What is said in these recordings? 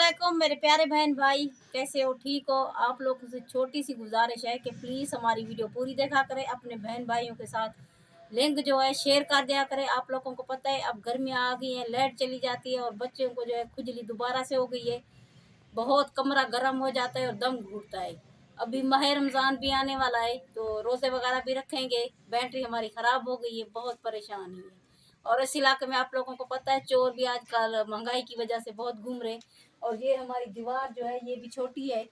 वालेकुम मेरे प्यारे बहन भाई, कैसे हो? ठीक हो? आप लोगों से छोटी सी गुजारिश है कि प्लीज़ हमारी वीडियो पूरी देखा करें, अपने बहन भाइयों के साथ लिंक जो है शेयर कर दिया करें। आप लोगों को पता है अब गर्मियाँ आ गई हैं, लाइट चली जाती है और बच्चों को जो है खुजली दोबारा से हो गई है, बहुत कमरा गर्म हो जाता है और दम घुटता है। अभी माह रमज़ान भी आने वाला है तो रोज़े वगैरह भी रखेंगे। बैटरी हमारी ख़राब हो गई है, बहुत परेशानी है। और इस इलाके में आप लोगों को पता है चोर भी आजकल महंगाई की वजह से बहुत घूम रहे। और ये हमारी दीवार जो है ये भी छोटी है।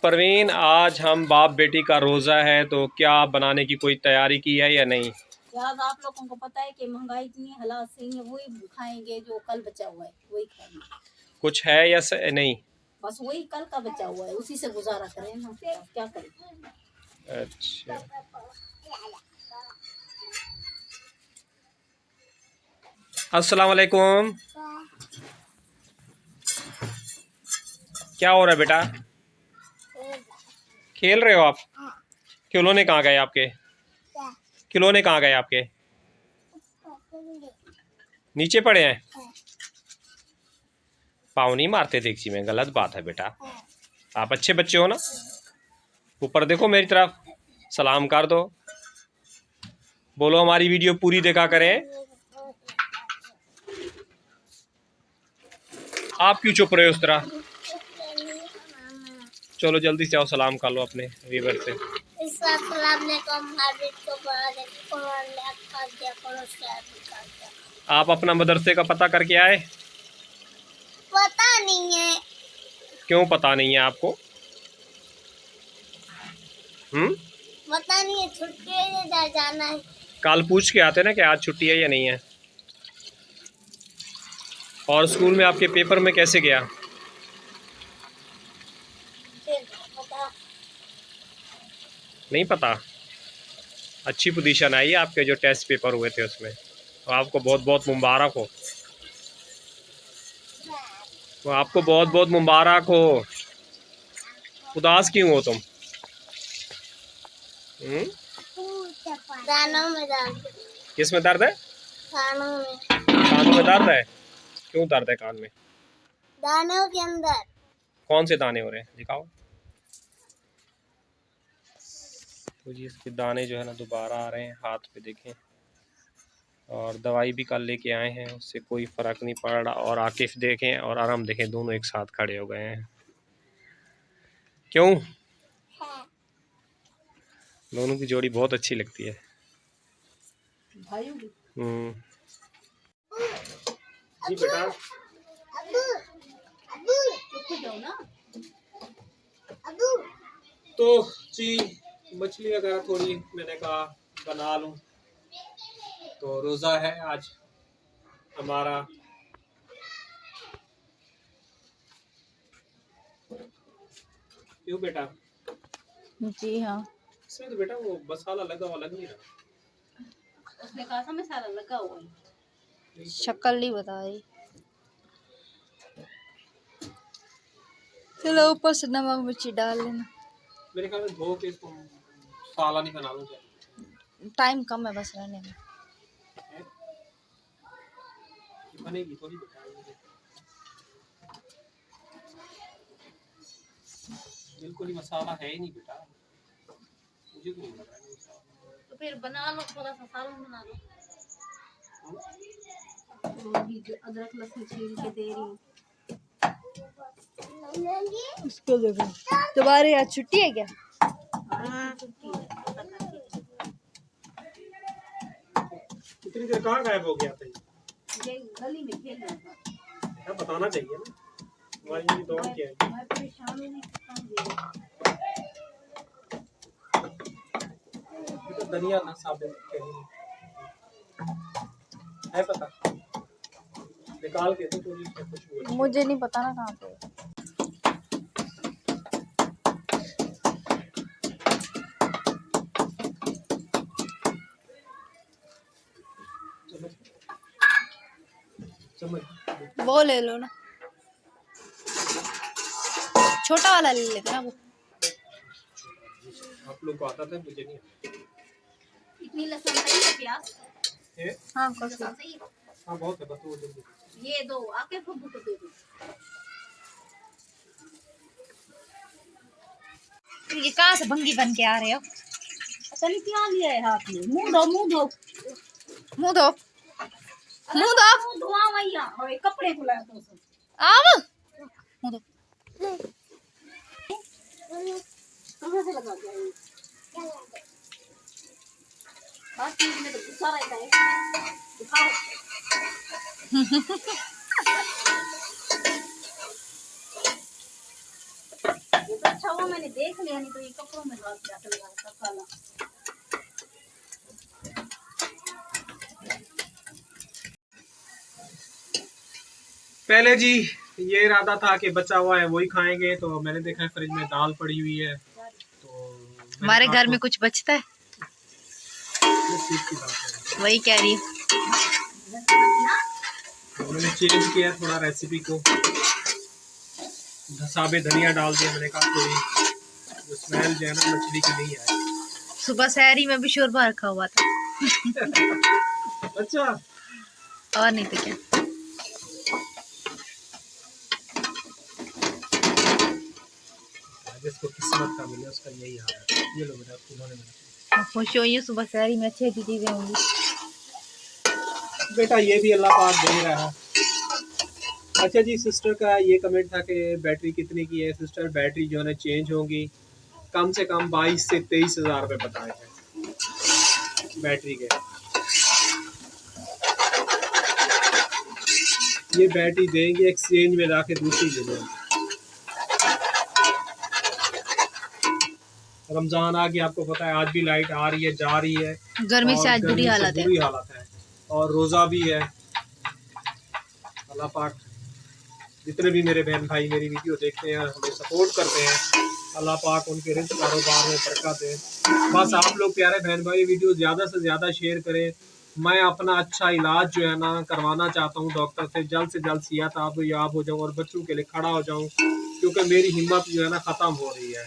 परवीन, आज हम बाप बेटी का रोज़ा है तो क्या बनाने की कोई तैयारी की है या नहीं? यार आप लोगों को पता है कि महंगाई इतनी हालात सही है, वही खाएंगे जो कल बचा हुआ है वही खाएंगे। कुछ है या नहीं? बस वही कल का बचा हुआ है, उसी से गुजारा करें ना, क्या करें। अच्छा, अस्सलाम वालेकुम। क्या हो रहा है बेटा? खेल रहे हो आप? खिलौने कहाँ गए आपके? खिलौने कहाँ गए आपके? नीचे पड़े हैं। पाँव नहीं मारते देख में, गलत बात है बेटा। आप अच्छे बच्चे हो ना। ऊपर देखो मेरी तरफ, सलाम कर दो। बोलो हमारी वीडियो पूरी देखा करें। आप क्यों चुप रहे हो उस तरह? चलो जल्दी से आओ, सलाम कर लो अपने व्यूअर से। आप अपना मदरसे का पता करके आए? पता नहीं है। क्यों पता नहीं है आपको? पता नहीं है, छुट्टी है, जाना है। कल पूछ के आते ना कि आज छुट्टी है या नहीं है। और स्कूल में आपके पेपर में कैसे गया? नहीं पता। अच्छी पोजीशन आई है आपके जो टेस्ट पेपर हुए थे उसमें, तो आपको बहुत बहुत मुबारक हो। तो आपको बहुत बहुत मुबारक हो। उदास क्यों हो तुम? कानों में दर्द। किस में दर्द है? कानों में। कानों में दर्द है? क्यों दर्द है कान में? दानों के अंदर। कौन से दाने हो रहे हैं, दिखाओ। तो जी इसके दाने जो है ना दोबारा आ रहे हैं हाथ पे, देखें। और दवाई भी कल लेके आए हैं, उससे कोई फ़र्क नहीं पड़ रहा। और आकिफ देखें और आराम देखें, दोनों एक साथ खड़े हो गए हैं। क्यों? दोनों की जोड़ी बहुत अच्छी लगती है। जी बेटा। तो जी मछली वगैरह थोड़ी मैंने कहा बना लूं, तो रोज़ा है आज हमारा। क्यों बेटा? जी हाँ। इसमें तो बेटा वो मसाला लगा हुआ लग नहीं रहा। उसने कहा था मसाला लगा हुआ है, शक्ल नहीं बताई। चलो ऊपर से नमक मिर्ची डाल लेना। मेरे ख्याल में धो के इसको साला नहीं बना लो। टाइम कम है बस रहने में। बनेगी थोड़ी बेटा, बिल्कुल ही मसाला है ही नहीं बेटा, मुझे तो नहीं लग रहा है। तो फिर बना लो, थोड़ा सा सालन बना लो। अदरक लहसुन छील के दे रही। उसको देखो, तुम्हारे आज छुट्टी है क्या? छुट्टी है। इतनी देर कहाँ गायब हो गया था? ये गली में खेल रहा था। बताना चाहिए ना, हमारी ये दौड़ क्या है। मैं परेशान हूँ, तो धनिया ना साबुत है पता, निकाल के तो थोड़ी खुशबू। मुझे नहीं पता ना कहाँ पे। वो ले लो ना, छोटा वाला ले लेते ना वो। आप लोग को आता था, मुझे नहीं आता। इतनी लहसुन सही है, प्याज हाँ हाँ बहुत है, बस वो जल्दी। ये दो आके फब्बू को दे दो। ये कहाँ से भंगी बन के आ रहे हो? पता नहीं क्या लिया है हाथ में। मुंह धो, मुंह धो, मुंह धो, मुंह धो, मुंह धोआ भैया। और कपड़े खुला तो सब आव मुंह धो। कहाँ से लगा दिया ये? हर चीज में तो गुस्सा रहता है। दिखाओ। ये तो अच्छा हुआ मैंने देख लिया, नहीं तो ये कपड़ों में लगा था काला। पहले जी ये इरादा था कि बचा हुआ है वही खाएंगे, तो मैंने देखा है फ्रिज में दाल पड़ी हुई है, तो हमारे घर में कुछ बचता है, ठीक की बात है। वही कह रही हूँ। तो मैंने चेंज किया थोड़ा रेसिपी को, साबे धनिया डाल दिया। मैंने कहा कोई जो स्मेल जो है ना मछली की नहीं है। सुबह सहरी में भी शोरबा रखा हुआ था। अच्छा, और नहीं तो क्या। जिसको किस्मत का मिले उसका यही हाल है। ये लो बेटा, उन्होंने मिला। खुश होइए, सुबह सहरी में अच्छी अच्छी चीजें होंगी। बेटा ये भी अल्लाह पाक दे रहा है। अच्छा जी, सिस्टर का ये कमेंट था कि बैटरी कितने की है। सिस्टर बैटरी जो है ना चेंज होगी, कम से कम 22 से 23 हज़ार रुपये बताए हैं बैटरी के। ये बैटरी देंगे एक्सचेंज में जाके दूसरी ले लेंगे। रमजान आ गया, आपको पता है आज भी लाइट आ रही है जा रही है, गर्मी से आज बुरी हालत है। बुरी हालत है और रोज़ा भी है। अल्लाह पाक जितने भी मेरे बहन भाई मेरी वीडियो देखते हैं हमें सपोर्ट करते हैं, अल्लाह पाक उनके रिज़्क़ कारोबार में बरकत दे। बस आप लोग प्यारे बहन भाई वीडियो ज़्यादा से ज़्यादा शेयर करें। मैं अपना अच्छा इलाज जो है ना करवाना चाहता हूँ डॉक्टर से जल्द सेहत याब हो जाऊँ और बच्चों के लिए खड़ा हो जाऊँ, क्योंकि मेरी हिम्मत जो है ना ख़त्म हो रही है।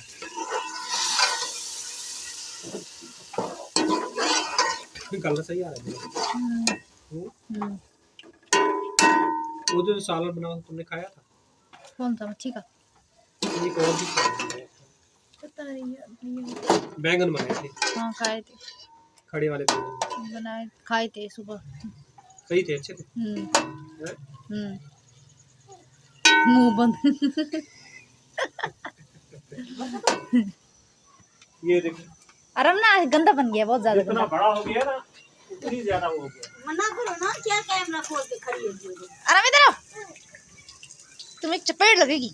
कलर सही आ रहा है। वो जो सालन बना तुमने खाया था, कौन सा मच्छी का? एक और भी पता नहीं, बैंगन बनाए थे। हाँ खाए थे, खड़े वाले बैंगन बनाए खाए थे सुबह। सही थे, अच्छे थे। मुंह बंद। ये देखो, अरम ना गंदा बन गया, बहुत ज्यादा जितना बड़ा हो गया ना उतनी ज्यादा हो गया। मना करो ना, क्या कैमरा खोल के खड़ी है जी। अरम इधर आओ, तुम एक चपेट लगेगी।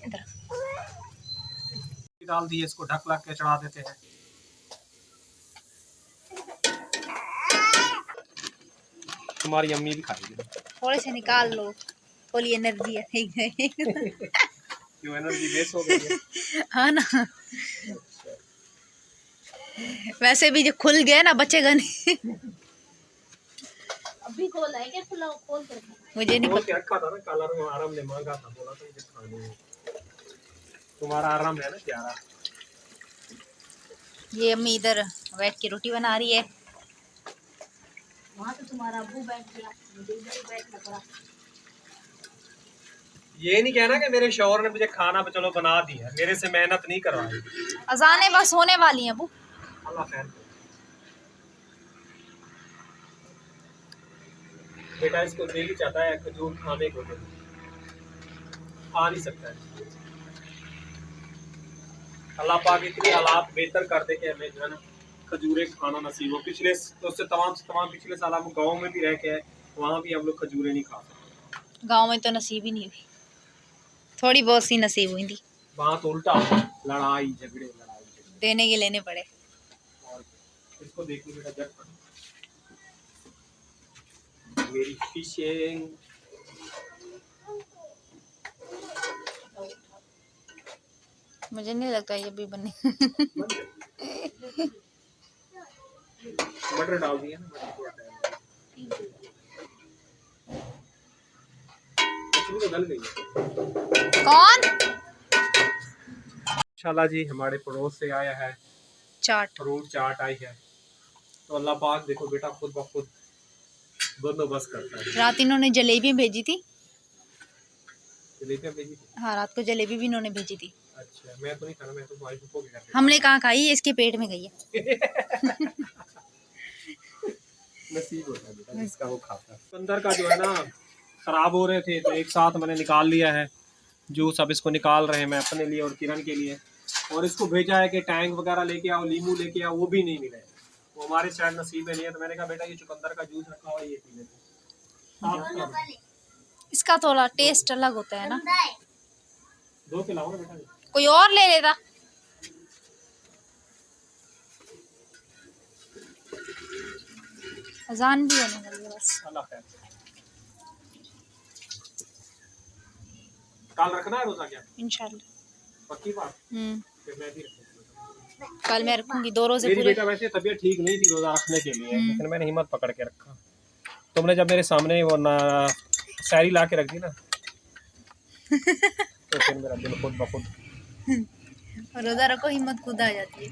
इधर डाल दिए, इसको ढक लग के चढ़ा देते हैं। तुम्हारी अम्मी भी खाएगी। थोड़े से निकाल लो, थोड़ी एनर्जी है। क्यों एनर्जी वेस्ट हो गई है? हाँ ना, वैसे भी जो खुल गया ना बचेगा नहीं। अभी खोला है क्या? खुला खोल कर मुझे नहीं खोल पता। के रखा था ना, काला रंग आराम ने मांगा था, बोला था मुझे खाने है। तुम्हारा आराम है ना प्यारा। ये अम्मी इधर बैठ के रोटी बना रही है। वहाँ तो तुम्हारा अब्बू बैठ गया, मुझे इधर ही बैठना पड़ा। ये नहीं कहना कि मेरे शौहर ने मुझे खाना चलो बना दिया, मेरे से मेहनत नहीं करवाई। अजानें बस होने वाली हैं अबू। अल्लाह खैर करे। बेटा इसको दिल चाहता है खजूर खाने को, तो खा नहीं सकता है। अल्लाह पाक इतनी हालात बेहतर कर दे कि हमें जो है ना खजूरें खाना नसीब हो। पिछले तो उससे तमाम पिछले साल हम गाँव में भी रह के आए, वहाँ भी हम लोग खजूरें नहीं खा सकते। गांव में तो नसीब ही नहीं हुई, थोड़ी बहुत सी नसीब हुई थी। वहाँ तो उल्टा लड़ाई झगड़े देने के लेने पड़े। और इसको देख लो बेटा, झटपट मेरी फिशिंग। मुझे नहीं लगता ये भी बने। मटर डाल दिया ना, तो गल गई है। कौन? इंशाल्लाह जी हमारे पड़ोस से आया है चाट, फ्रूट चाट आई है, तो अल्लाह पाक देखो बेटा खुद ब खुद बंदोबस्त करता है। रात इन्होंने जलेबी भेजी थी, जलेबियाँ भेजी थी? हाँ, रात को जलेबी भी इन्होंने भेजी थी। अच्छा, मैं तो नहीं खाना, मैं तो भाई फूफो के घर पे हमने कहाँ खाई, इसके पेट में गई है। नसीब होता है बेटा जिसका वो खाता है। अंदर का जो है ना खराब हो रहे थे, तो एक साथ मैंने निकाल लिया है जूस। अब इसको निकाल रहे हैं मैं अपने लिए और किरण के लिए। और इसको भेजा है कि टैंक वगैरह लेके आओ, नींबू लेके आओ, वो भी नहीं मिले। वो हमारे शायद नसीब में नहीं है। तो मैंने कहा बेटा ये चुकंदर का जूस रखा हुआ है, ये पी लेते। इसका थोड़ा टेस्ट अलग होता है ना। 2 पिलाओ ना बेटा। कोई और ले लेता। अजान भी होने वाली है बस। अल्लाह खैर। कल रखना है रोजा क्या? इंशाल्लाह। पक्की बात? फिर मैं भी रखूंगा। कल मैं रखूंगी 2 रोजे मेरी पूरे। बेटा वैसे तबीयत ठीक नहीं थी रोजा रखने के लिए, लेकिन मैंने हिम्मत पकड़ के रखा। तुमने जब मेरे सामने वो ना सैरी ला के रख दी ना तो फिर मेरा दिल खुद ब खुद। रोजा रखो, हिम्मत खुद आ जाती है।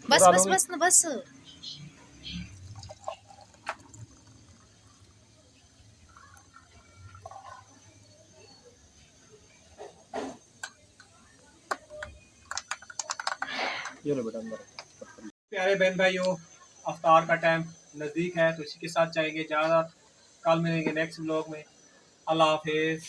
बस बुरा बस लोगे? बस बस। ये लो बेटा अंदर। प्यारे बहन भाइयों, अफ्तार का टाइम नज़दीक है, तो इसी के साथ चाहेंगे इजाज़त। कल मिलेंगे नेक्स्ट व्लॉग में। अल्लाह हाफिज़।